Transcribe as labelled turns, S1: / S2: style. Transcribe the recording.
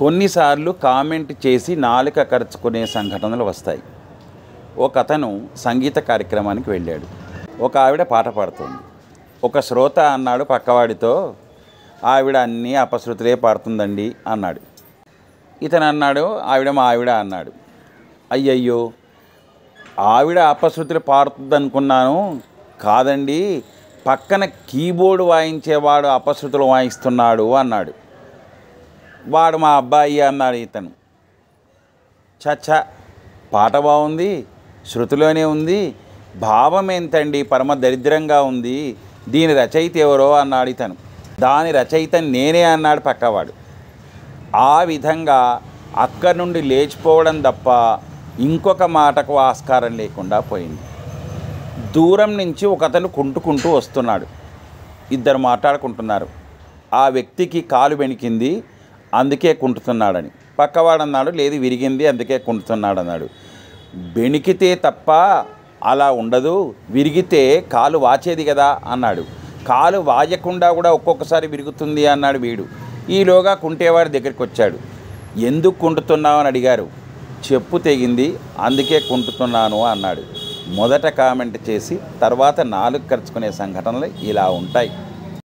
S1: కొన్నిసార్లు కామెంట్ చేసి నాలుక కరుచుకునే సంఘటనలు వస్తాయి. ఒక అతను సంగీత కార్యక్రమానికి వెళ్ళాడు. ఒక ఆవిడ పాట పాడుతుంది. ఒక శ్రోత అన్నాడు పక్కవాడితో, ఆవిడ అన్నీ అపశృతులే పాడుతుందండి అన్నాడు. ఇతను అన్నాడు, ఆవిడ మా ఆవిడ అన్నాడు. అయ్యయ్యో, ఆవిడ అపశృతులు పాడుతుంది అనుకున్నాను. కాదండి, పక్కన కీబోర్డు వాయించేవాడు అపశృతులు వాయిస్తున్నాడు అన్నాడు. వాడు మా అబ్బాయి అన్నాడు ఇతను. చచ్చా, పాట బాగుంది, శృతిలోనే ఉంది, భావం ఏంతండి పరమ దరిద్రంగా ఉంది, దీని రచయిత ఎవరో అన్నాడు ఇతను. దాని రచయిత నేనే అన్నాడు పక్కవాడు. ఆ విధంగా అక్కడి నుండి లేచిపోవడం తప్ప ఇంకొక మాటకు ఆస్కారం లేకుండా పోయింది. దూరం నుంచి ఒకతను కుంటుకుంటూ వస్తున్నాడు. ఇద్దరు మాట్లాడుకుంటున్నారు. ఆ వ్యక్తికి కాలు బెణికింది, అందుకే కుంటుతున్నాడని. పక్కవాడు అన్నాడు, లేదు విరిగింది అందుకే కుంటున్నాడు అన్నాడు. బెణికితే తప్ప అలా ఉండదు, విరిగితే కాలు వాచేది కదా అన్నాడు. కాలు వాయకుండా కూడా ఒక్కొక్కసారి విరుగుతుంది అన్నాడు వీడు. ఈలోగా కుంటేవాడి దగ్గరికి వచ్చాడు. ఎందుకు కుంటున్నావు అని అడిగారు. చెప్పు తెగింది అందుకే కుంటున్నాను అన్నాడు. మొదట కామెంట్ చేసి తర్వాత నాలుగు ఖర్చుకునే సంఘటనలు ఇలా ఉంటాయి.